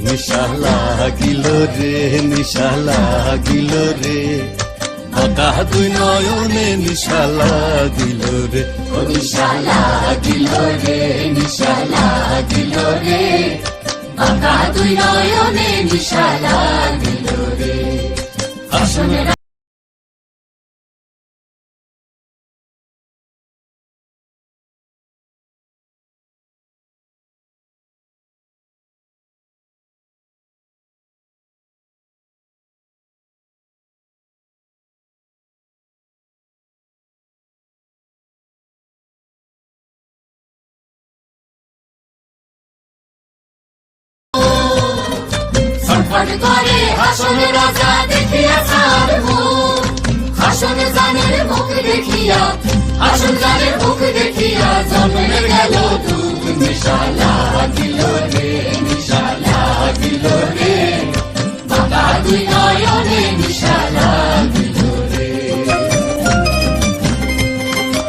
নিশা লাগিল রে, নিশা লাগিল রে, বাঁকা দুই নয়নে নিশা লাগিল রে, ও নিশা লাগিল রে, নিশা লাগিল রে, বাঁকা দুই নয়নে নিশা লাগিল রে। আসলে ছটফট করে হাসন রাজা দেখিয়া সার মুখ, হাসন জানের মুখ দেখিয়া, হাসন জানের মুখ দেখিয়া জন্মে গেল দুধ। নিশা লাগিল রে, নিশা